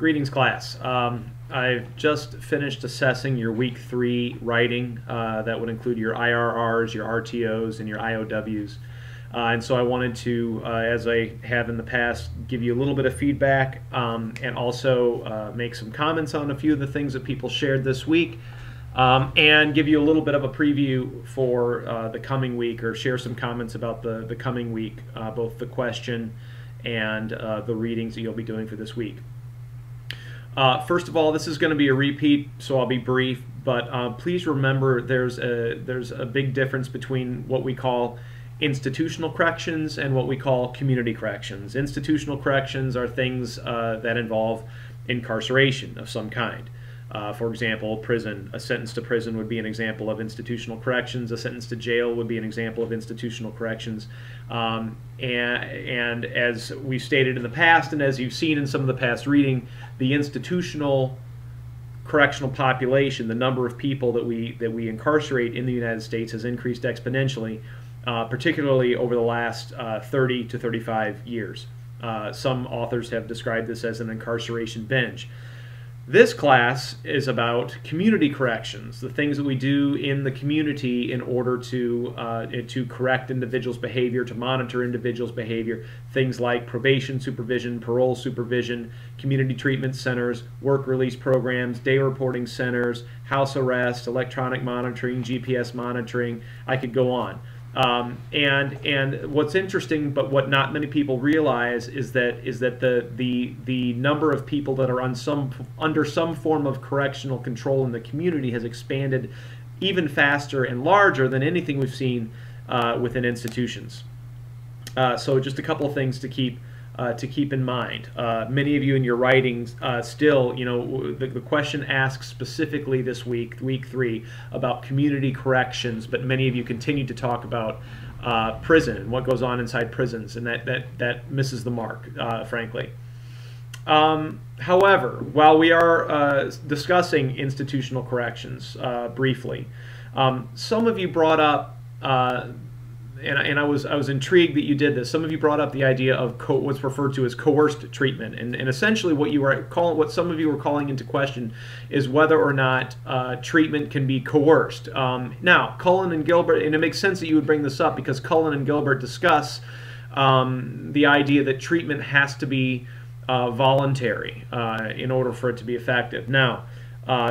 Greetings, class. I've just finished assessing your week 3 writing. That would include your IRRs, your RTOs, and your IOWs. And so I wanted to, as I have in the past, give you a little bit of feedback and also make some comments on a few of the things that people shared this week, and give you a little bit of a preview for the coming week, or share some comments about the coming week, both the question and the readings that you'll be doing for this week. First of all, this is going to be a repeat, so I'll be brief, but please remember there's a big difference between what we call institutional corrections and what we call community corrections. Institutional corrections are things that involve incarceration of some kind. For example, prison. A sentence to prison would be an example of institutional corrections. A sentence to jail would be an example of institutional corrections. And as we've stated in the past, and as you've seen in some of the past reading, the institutional correctional population, the number of people that we incarcerate in the United States, has increased exponentially, particularly over the last 30 to 35 years. Some authors have described this as an incarceration binge. This class is about community corrections, the things that we do in the community in order to correct individuals' behavior, to monitor individuals' behavior, things like probation supervision, parole supervision, community treatment centers, work release programs, day reporting centers, house arrest, electronic monitoring, GPS monitoring. I could go on. And what's interesting, but what not many people realize, is that the number of people that are under some form of correctional control in the community has expanded even faster and larger than anything we've seen within institutions. So just a couple of things to keep in mind. Many of you in your writings still, the question asks specifically this week, week 3, about community corrections, but many of you continue to talk about prison and what goes on inside prisons, and that misses the mark, frankly. However, while we are discussing institutional corrections briefly, some of you brought up and I was intrigued that you did this. Some of you brought up the idea of what's referred to as coerced treatment, and essentially what some of you were calling into question is whether or not treatment can be coerced. Now, Cullen and Gilbert, and it makes sense that you would bring this up because Cullen and Gilbert discuss the idea that treatment has to be voluntary in order for it to be effective. Now,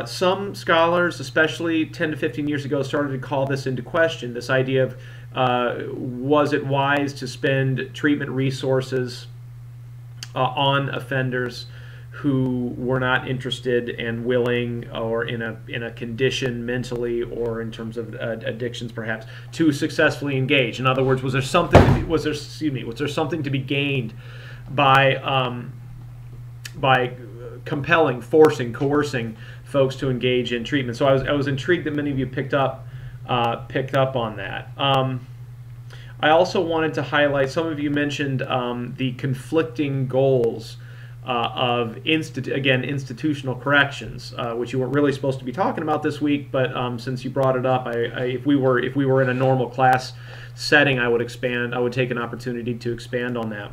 some scholars, especially 10 to 15 years ago, started to call this into question, this idea of was it wise to spend treatment resources on offenders who were not interested and willing, or in a condition mentally or in terms of addictions perhaps, to successfully engage? In other words, was there something to be gained by compelling, forcing, coercing folks to engage in treatment? So I was intrigued that many of you picked up on that. I also wanted to highlight, some of you mentioned the conflicting goals of institutional corrections, which you weren't really supposed to be talking about this week, but since you brought it up, if we were in a normal class setting, I would take an opportunity to expand on that.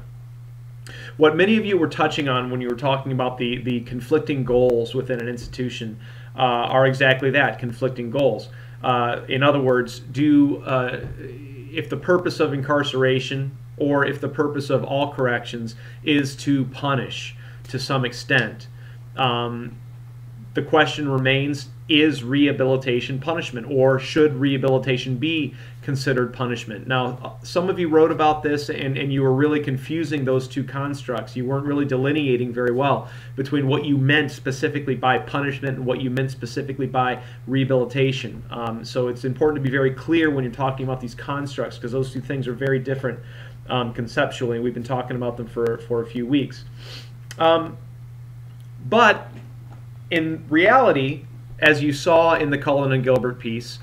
What many of you were touching on when you were talking about the conflicting goals within an institution are exactly that, conflicting goals. In other words, if the purpose of incarceration, or if the purpose of all corrections, is to punish to some extent, the question remains, is rehabilitation punishment, or should rehabilitation be considered punishment? Now, some of you wrote about this, and you were really confusing those two constructs. You weren't really delineating very well between what you meant specifically by punishment and what you meant specifically by rehabilitation. So it's important to be very clear when you're talking about these constructs, because those two things are very different conceptually, and we've been talking about them for a few weeks. But in reality, as you saw in the Cullen and Gilbert piece,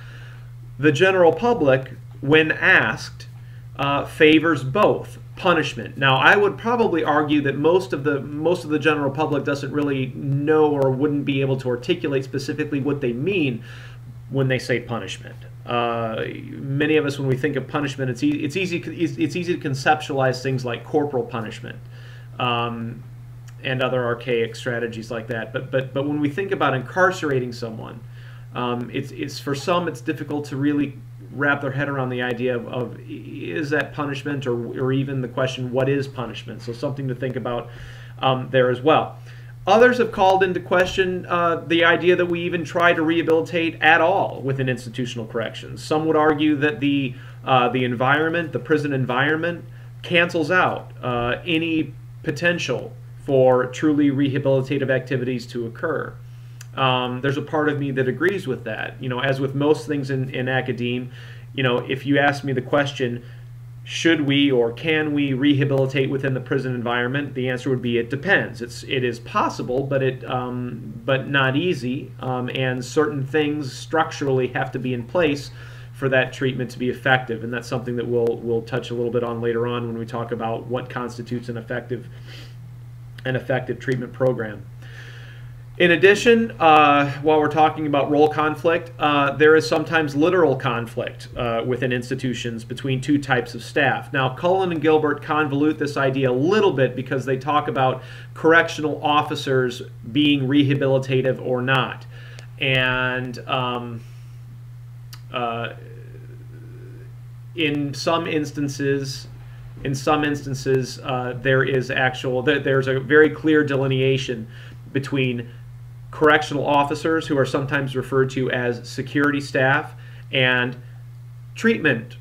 the general public, when asked, favors both punishment. Now, I would probably argue that most of the general public doesn't really know or wouldn't be able to articulate specifically what they mean when they say punishment. Many of us, when we think of punishment, it's easy to conceptualize things like corporal punishment. and other archaic strategies like that. But when we think about incarcerating someone, it's for some it's difficult to really wrap their head around the idea of is that punishment, or even the question, what is punishment? So something to think about there as well. Others have called into question the idea that we even try to rehabilitate at all within institutional corrections. Some would argue that the environment, the prison environment, cancels out any potential for truly rehabilitative activities to occur. There's a part of me that agrees with that. As with most things in academia, if you ask me the question, should we or can we rehabilitate within the prison environment, the answer would be it depends. It is possible, but not easy, and certain things structurally have to be in place for that treatment to be effective, and that's something that we'll touch a little bit on later on when we talk about what constitutes an effective treatment program. In addition, while we're talking about role conflict, there is sometimes literal conflict within institutions between two types of staff. Now, Cullen and Gilbert convolute this idea a little bit because they talk about correctional officers being rehabilitative or not. And in some instances, there's a very clear delineation between correctional officers, who are sometimes referred to as security staff, and treatment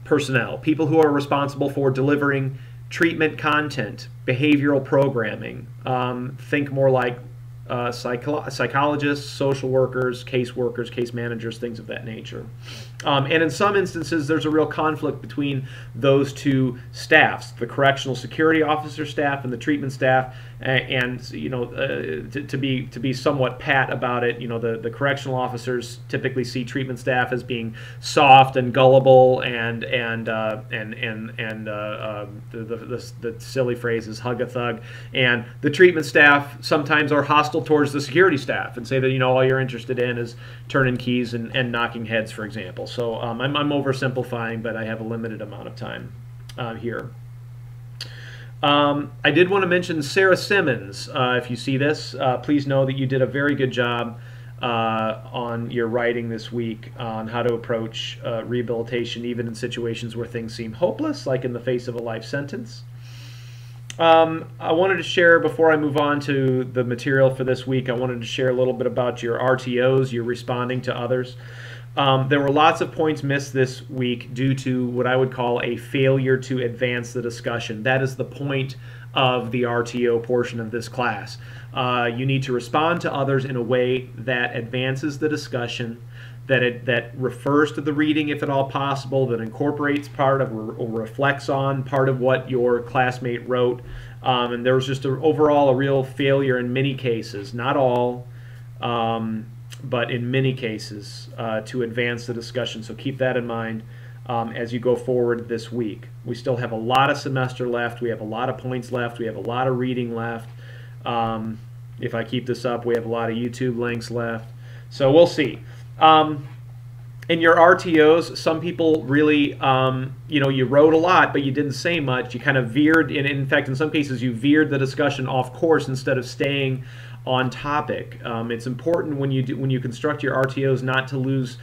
personnel, people who are responsible for delivering treatment content, behavioral programming. Think more like psychologists, social workers, caseworkers, case managers, things of that nature. And in some instances, there's a real conflict between those two staffs, the correctional security officer staff and the treatment staff. And to be somewhat pat about it, the correctional officers typically see treatment staff as being soft and gullible, and the silly phrase is hug a thug. And the treatment staff sometimes are hostile towards the security staff and say that all you're interested in is turning keys and knocking heads, for example. So I'm oversimplifying, but I have a limited amount of time here. I did want to mention Sarah Simmons. If you see this, please know that you did a very good job on your writing this week on how to approach rehabilitation, even in situations where things seem hopeless, like in the face of a life sentence. I wanted to share, before I move on to the material for this week, I wanted to share a little bit about your RTOs, your responding to others. There were lots of points missed this week due to what I would call a failure to advance the discussion. That is the point of the RTO portion of this class. You need to respond to others in a way that advances the discussion, that refers to the reading if at all possible, that incorporates part of or reflects on part of what your classmate wrote. And there was just overall a real failure in many cases, not all, but in many cases, to advance the discussion. So keep that in mind as you go forward this week. We still have a lot of semester left. We have a lot of points left. We have a lot of reading left. If I keep this up, we have a lot of YouTube links left. So we'll see. In your RTOs, some people really, you wrote a lot, but you didn't say much. You kind of veered, in fact, in some cases, you veered the discussion off course instead of staying on topic. It's important when you construct your RTOs not to lose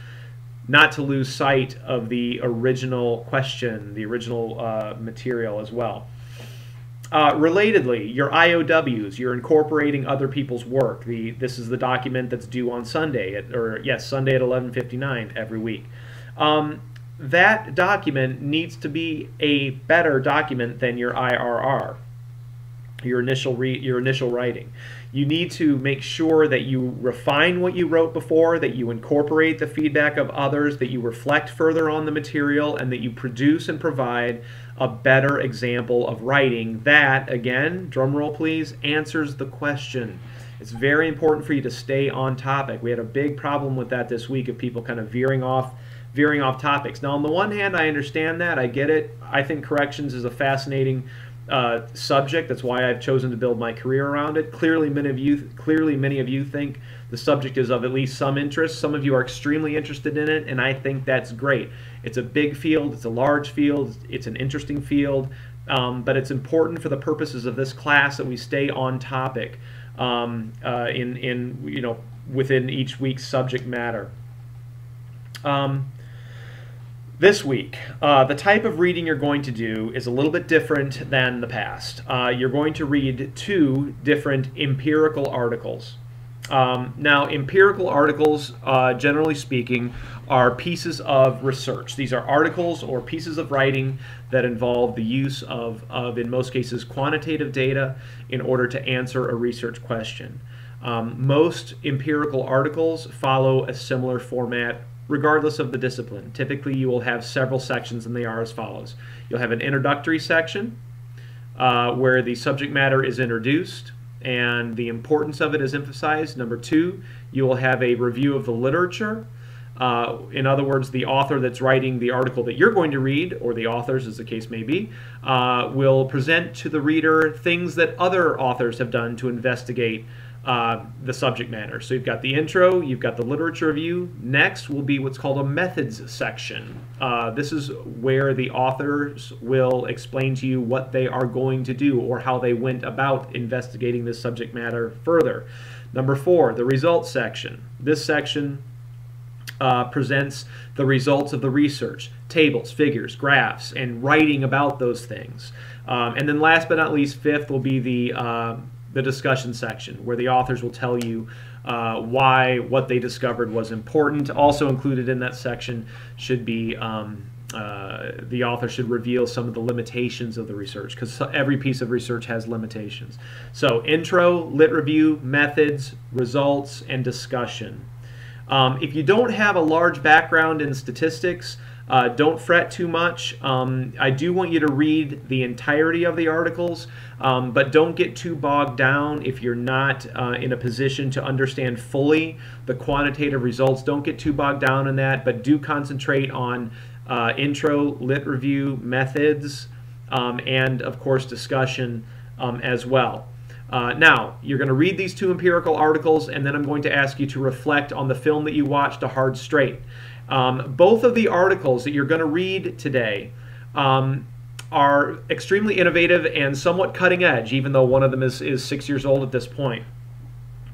sight of the original question, the original material as well. Relatedly, your IOWs, you're incorporating other people's work. This is the document that's due on Sunday, Sunday at 11:59 every week. That document needs to be a better document than your IRR, your initial writing. You need to make sure that you refine what you wrote before, that you incorporate the feedback of others, that you reflect further on the material, and that you produce and provide a better example of writing that, again, drum roll please, answers the question. It's very important for you to stay on topic. We had a big problem with that this week of people kind of veering off topics. Now, on the one hand, I understand that. I get it. I think corrections is a fascinating subject. That's why I've chosen to build my career around it. Clearly, many of you think the subject is of at least some interest. Some of you are extremely interested in it, and I think that's great. It's a big field. It's a large field. It's an interesting field. but it's important for the purposes of this class that we stay on topic within each week's subject matter. This week, the type of reading you're going to do is a little bit different than the past. You're going to read 2 different empirical articles. Now, empirical articles, generally speaking, are pieces of research. These are articles or pieces of writing that involve the use of in most cases, quantitative data in order to answer a research question. Most empirical articles follow a similar format regardless of the discipline. Typically, you will have several sections, and they are as follows. You'll have an introductory section where the subject matter is introduced and the importance of it is emphasized. Number 2, you will have a review of the literature. In other words, the author that's writing the article that you're going to read, or the authors as the case may be, will present to the reader things that other authors have done to investigate the subject matter. So you've got the intro, you've got the literature review. Next will be what's called a methods section. This is where the authors will explain to you what they are going to do or how they went about investigating this subject matter further. Number 4, the results section. This section presents the results of the research, tables, figures, graphs, and writing about those things. And then last but not least, 5th will be the discussion section, where the authors will tell you why what they discovered was important. Also included in that section should be the author should reveal some of the limitations of the research, because every piece of research has limitations. So intro, lit review, methods, results, and discussion. If you don't have a large background in statistics, don't fret too much. I do want you to read the entirety of the articles, but don't get too bogged down if you're not in a position to understand fully the quantitative results. Don't get too bogged down in that, but do concentrate on intro, lit review, methods, and of course discussion as well. Now, you're going to read these 2 empirical articles, and then I'm going to ask you to reflect on the film that you watched, A Hard Straight. Both of the articles that you're going to read today are extremely innovative and somewhat cutting edge, even though one of them is 6 years old at this point.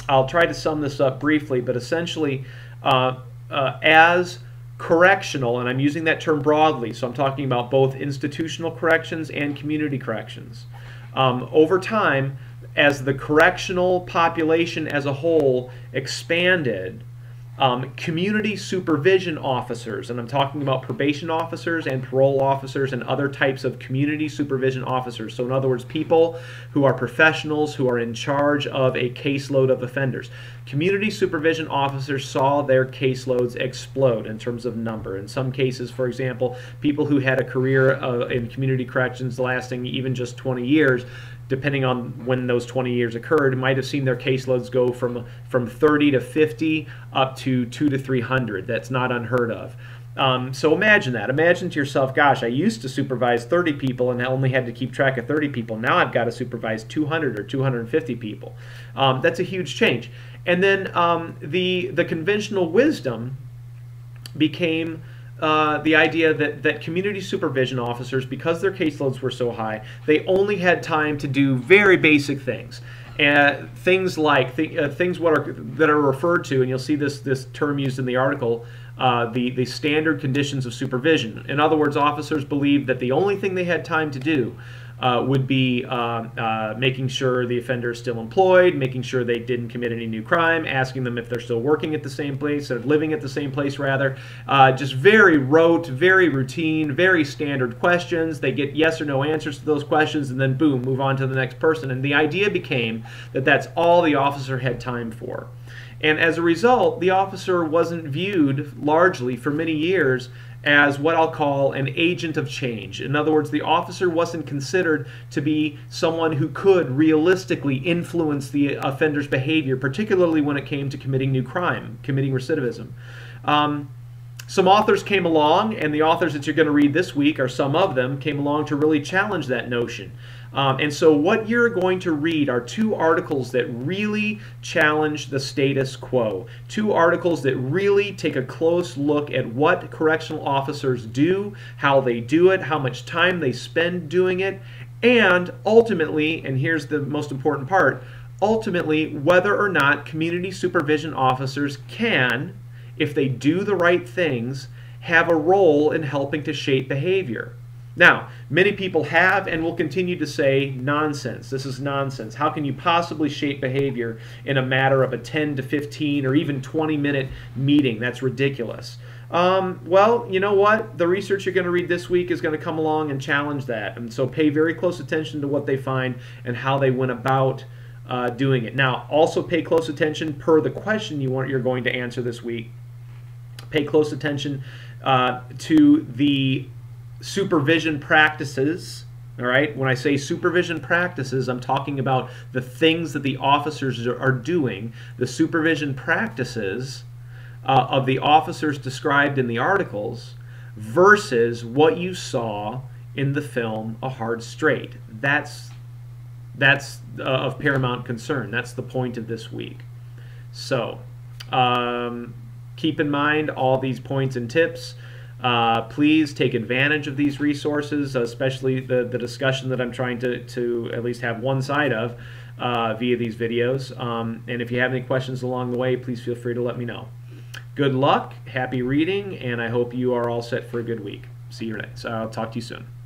I'll try to sum this up briefly, but essentially, as correctional, and I'm using that term broadly, so I'm talking about both institutional corrections and community corrections. Over time, as the correctional population as a whole expanded, community supervision officers, and I'm talking about probation officers and parole officers and other types of community supervision officers. So in other words, people who are professionals who are in charge of a caseload of offenders. Community supervision officers saw their caseloads explode in terms of number. In some cases, for example, people who had a career in community corrections lasting even just 20 years, depending on when those 20 years occurred, might have seen their caseloads go from 30 to 50 up to 200 to 300. That's not unheard of. So imagine that. Imagine to yourself, gosh, I used to supervise 30 people and I only had to keep track of 30 people. Now I've got to supervise 200 or 250 people. That's a huge change. And then the conventional wisdom became the idea that community supervision officers, because their caseloads were so high, they only had time to do very basic things. And things like things that are referred to, and you'll see this term used in the article, the standard conditions of supervision. In other words, officers believed that the only thing they had time to do would be making sure the offender is still employed, making sure they didn't commit any new crime, asking them if they're still working at the same place, or living at the same place rather. Just very rote, very routine, very standard questions. They get yes or no answers to those questions, and then boom, move on to the next person. And the idea became that that's all the officer had time for. And as a result, the officer wasn't viewed largely for many years as what I'll call an agent of change. In other words, the officer wasn't considered to be someone who could realistically influence the offender's behavior, particularly when it came to committing new crime, committing recidivism. Some authors came along, and the authors that you're going to read this week, or some of them, came along to really challenge that notion. And so what you're going to read are two articles that really challenge the status quo. Two articles that really take a close look at what correctional officers do, how they do it, how much time they spend doing it, and ultimately, and here's the most important part, ultimately whether or not community supervision officers can, if they do the right things, have a role in helping to shape behavior. Now, many people have and will continue to say, nonsense, this is nonsense. How can you possibly shape behavior in a matter of a 10 to 15 or even 20-minute meeting? That's ridiculous. Well, you know what? The research you're going to read this week is going to come along and challenge that. And so pay very close attention to what they find and how they went about doing it. Now, also pay close attention per the question you're going to answer this week. Pay close attention to the supervision practices. All right, when I say supervision practices, I'm talking about the things that the officers are doing, the supervision practices of the officers described in the articles versus what you saw in the film A Hard Straight. That's of paramount concern. That's the point of this week. So keep in mind all these points and tips. Please take advantage of these resources, especially the discussion that I'm trying to at least have one side of via these videos. And if you have any questions along the way, please feel free to let me know. Good luck, happy reading, and I hope you are all set for a good week. See you next. I'll talk to you soon.